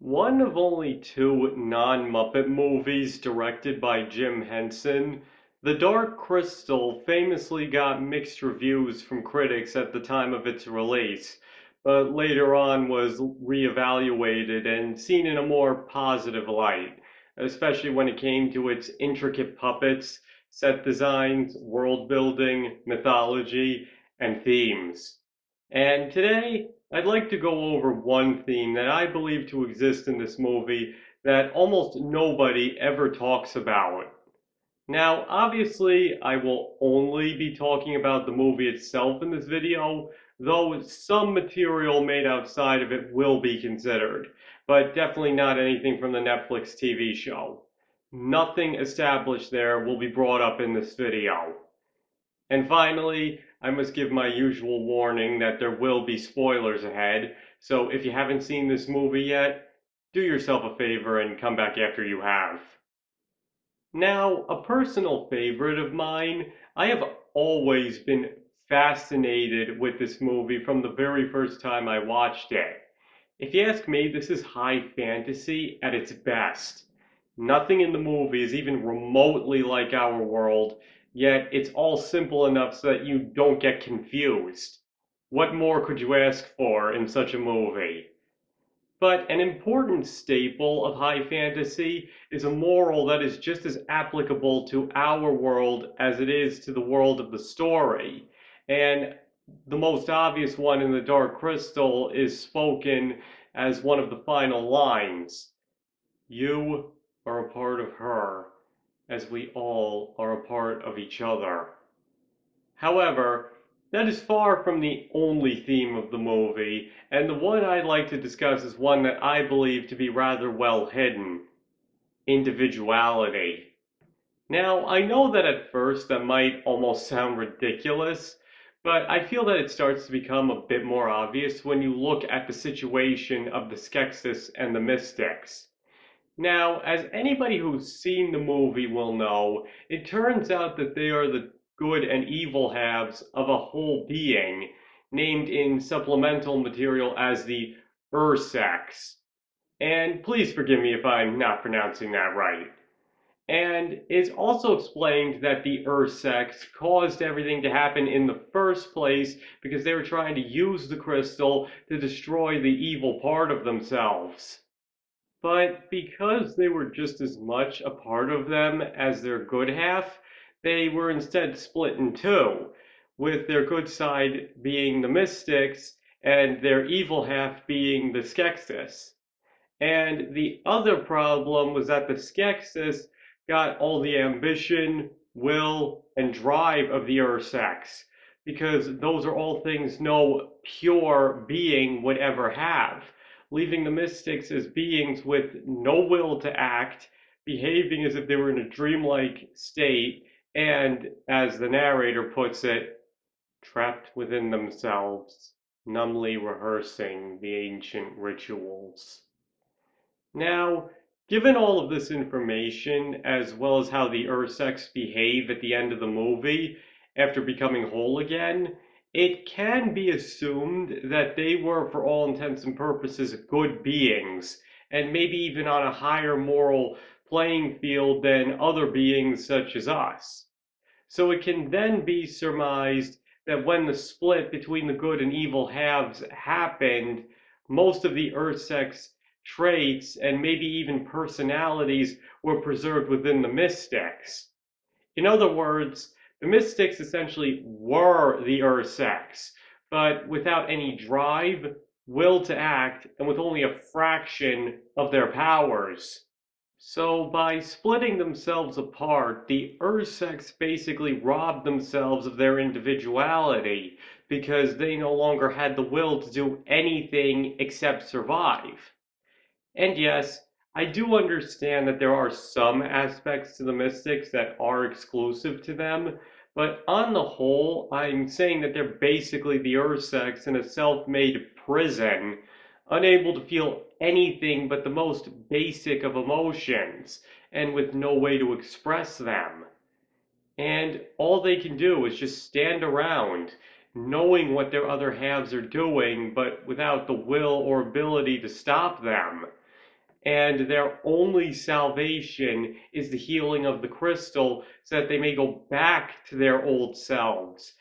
One of only two non-Muppet movies directed by Jim Henson, The Dark Crystal famously got mixed reviews from critics at the time of its release, but later on was reevaluated and seen in a more positive light, especially when it came to its intricate puppets, set designs, world building, mythology, and themes. And today, I'd like to go over one theme that I believe to exist in this movie that almost nobody ever talks about. Now, obviously, I will only be talking about the movie itself in this video, though some material made outside of it will be considered, but definitely not anything from the Netflix TV show. Nothing established there will be brought up in this video. And finally, I must give my usual warning that there will be spoilers ahead, so if you haven't seen this movie yet, do yourself a favor and come back after you have. Now, a personal favorite of mine, I have always been fascinated with this movie from the very first time I watched it. If you ask me, this is high fantasy at its best. Nothing in the movie is even remotely like our world, yet it's all simple enough so that you don't get confused. What more could you ask for in such a movie? But an important staple of high fantasy is a moral that is just as applicable to our world as it is to the world of the story. And the most obvious one in The Dark Crystal is spoken as one of the final lines. You are a part of her, as we all are a part of each other. However, that is far from the only theme of the movie, and the one I'd like to discuss is one that I believe to be rather well hidden: individuality. Now, I know that at first that might almost sound ridiculous, but I feel that it starts to become a bit more obvious when you look at the situation of the Skeksis and the Mystics. Now, as anybody who's seen the movie will know, it turns out that they are the good and evil halves of a whole being, named in supplemental material as the Ursex. And please forgive me if I'm not pronouncing that right. And it's also explained that the Ursex caused everything to happen in the first place because they were trying to use the crystal to destroy the evil part of themselves. But because they were just as much a part of them as their good half, they were instead split in two, with their good side being the Mystics and their evil half being the Skeksis. And the other problem was that the Skeksis got all the ambition, will, and drive of the Ursex, because those are all things no pure being would ever have, leaving the Mystics as beings with no will to act, behaving as if they were in a dreamlike state, and, as the narrator puts it, trapped within themselves, numbly rehearsing the ancient rituals. Now, given all of this information, as well as how the Ursex behave at the end of the movie after becoming whole again, it can be assumed that they were, for all intents and purposes, good beings, and maybe even on a higher moral playing field than other beings such as us. So it can then be surmised that when the split between the good and evil halves happened, most of the Ursex traits and maybe even personalities were preserved within the Mystics. In other words, the Mystics essentially were the Ursex, but without any drive, will to act, and with only a fraction of their powers. So by splitting themselves apart, the Ursex basically robbed themselves of their individuality because they no longer had the will to do anything except survive. And yes, I do understand that there are some aspects to the Mystics that are exclusive to them, but on the whole, I'm saying that they're basically the Ursex in a self-made prison, unable to feel anything but the most basic of emotions, and with no way to express them. And all they can do is just stand around, knowing what their other halves are doing, but without the will or ability to stop them. and their only salvation is the healing of the crystal so that they may go back to their old selves.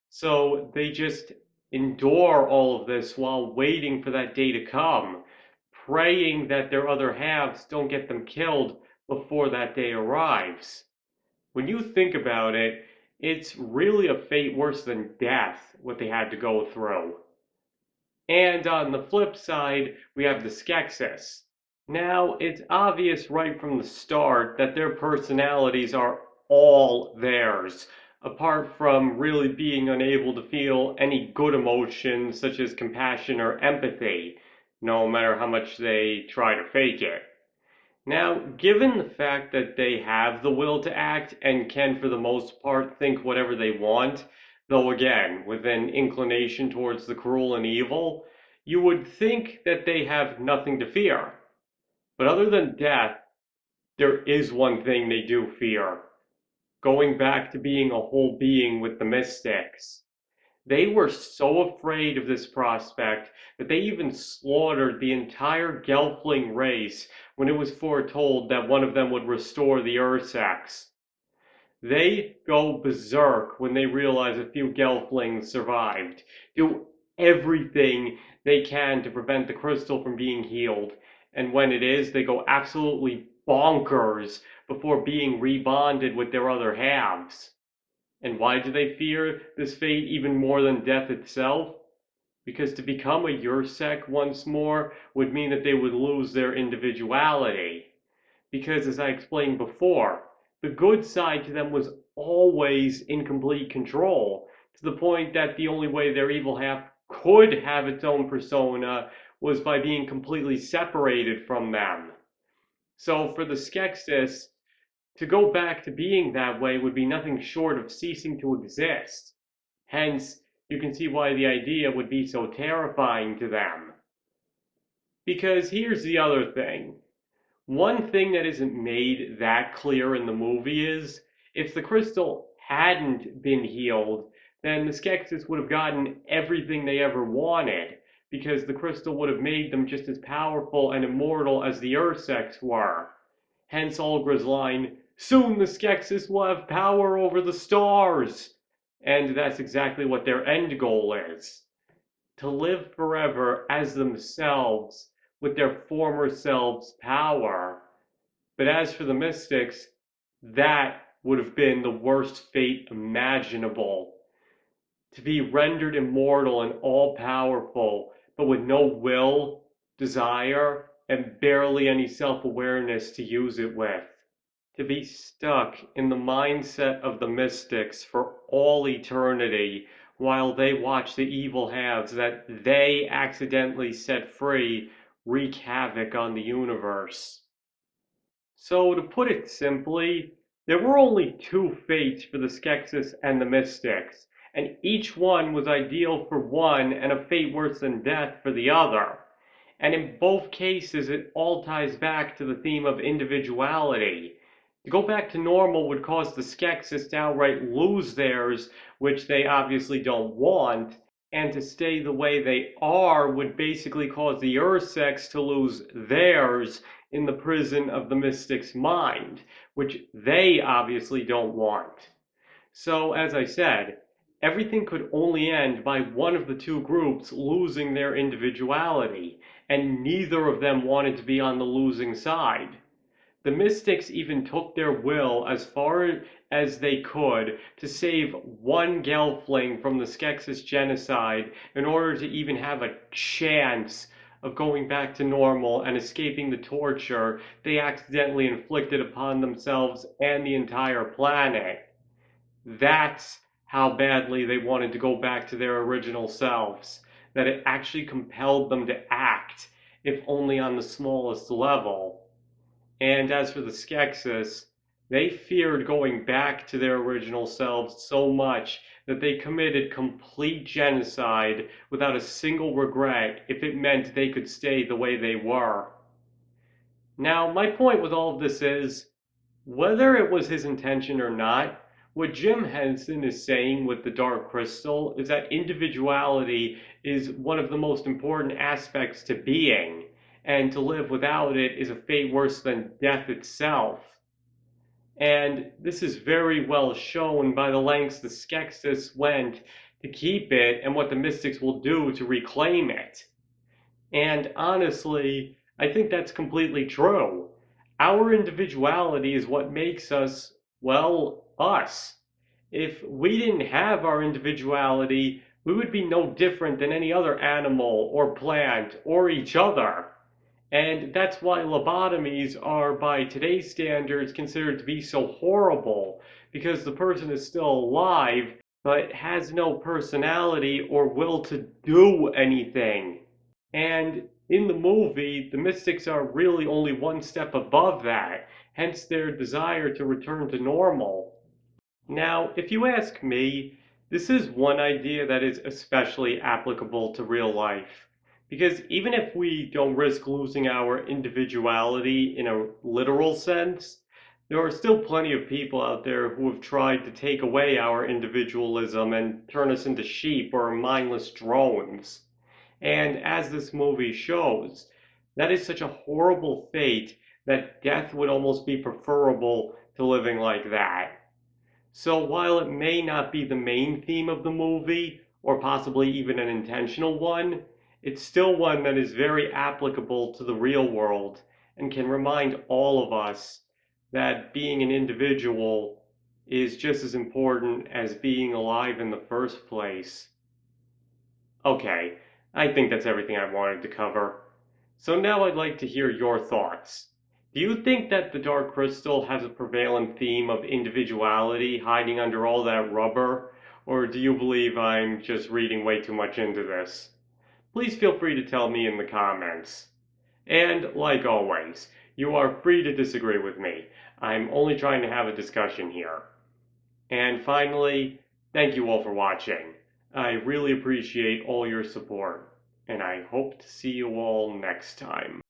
So they just endure all of this while waiting for that day to come, praying that their other halves don't get them killed before that day arrives. When you think about it, it's really a fate worse than death, what they had to go through. And on the flip side, we have the Skeksis. Now, it's obvious right from the start that their personalities are all theirs, apart from really being unable to feel any good emotions such as compassion or empathy, no matter how much they try to fake it. Now, given the fact that they have the will to act and can, for the most part, think whatever they want, though again, with an inclination towards the cruel and evil, you would think that they have nothing to fear. But other than death, there is one thing they do fear: going back to being a whole being with the mystics. They were so afraid of this prospect that they even slaughtered the entire Gelfling race when it was foretold that one of them would restore the Ursex. They go berserk when they realize a few Gelflings survived, do everything they can to prevent the crystal from being healed, and when it is, they go absolutely bonkers before being rebonded with their other halves. And why do they fear this fate even more than death itself? Because to become a Yursek once more would mean that they would lose their individuality. Because, as I explained before, the good side to them was always in complete control, to the point that the only way their evil half could have its own persona was by being completely separated from them. So for the Skeksis, to go back to being that way would be nothing short of ceasing to exist. Hence, you can see why the idea would be so terrifying to them. Because here's the other thing. One thing that isn't made that clear in the movie is, if the crystal hadn't been healed, then the Skeksis would have gotten everything they ever wanted, because the crystal would have made them just as powerful and immortal as the Ursex were. Hence Olgra's line, "Soon the Skeksis will have power over the stars!" And that's exactly what their end goal is: to live forever as themselves, with their former selves' power. But as for the mystics, that would have been the worst fate imaginable. To be rendered immortal and all powerful, but with no will, desire, and barely any self awareness to use it with. To be stuck in the mindset of the mystics for all eternity while they watch the evil halves that they accidentally set free wreak havoc on the universe. So, to put it simply, there were only two fates for the Skeksis and the mystics, and each one was ideal for one and a fate worse than death for the other. And in both cases, it all ties back to the theme of individuality. To go back to normal would cause the Skeksis to outright lose theirs, which they obviously don't want, and to stay the way they are would basically cause the Ursex to lose theirs in the prison of the mystic's mind, which they obviously don't want. So, as I said, everything could only end by one of the two groups losing their individuality, and neither of them wanted to be on the losing side. The mystics even took their will as far as they could to save one Gelfling from the Skeksis genocide in order to even have a chance of going back to normal and escaping the torture they accidentally inflicted upon themselves and the entire planet. That's how badly they wanted to go back to their original selves, that it actually compelled them to act, if only on the smallest level. And as for the Skeksis, they feared going back to their original selves so much that they committed complete genocide without a single regret if it meant they could stay the way they were. Now, my point with all of this is, whether it was his intention or not, what Jim Henson is saying with the Dark Crystal is that individuality is one of the most important aspects to being, and to live without it is a fate worse than death itself. And this is very well shown by the lengths the Skeksis went to keep it and what the Mystics will do to reclaim it. And honestly, I think that's completely true. Our individuality is what makes us, well, us. If we didn't have our individuality, we would be no different than any other animal or plant or each other. And that's why lobotomies are, by today's standards, considered to be so horrible, because the person is still alive but has no personality or will to do anything. And in the movie, the Mystics are really only one step above that, hence their desire to return to normal. Now, if you ask me, this is one idea that is especially applicable to real life. Because even if we don't risk losing our individuality in a literal sense, there are still plenty of people out there who have tried to take away our individualism and turn us into sheep or mindless drones. And as this movie shows, that is such a horrible fate that death would almost be preferable to living like that. So while it may not be the main theme of the movie, or possibly even an intentional one, it's still one that is very applicable to the real world and can remind all of us that being an individual is just as important as being alive in the first place. Okay, I think that's everything I wanted to cover. So now I'd like to hear your thoughts. Do you think that the Dark Crystal has a prevalent theme of individuality hiding under all that rubber? Or do you believe I'm just reading way too much into this? Please feel free to tell me in the comments. And like always, you are free to disagree with me. I'm only trying to have a discussion here. And finally, thank you all for watching. I really appreciate all your support, and I hope to see you all next time.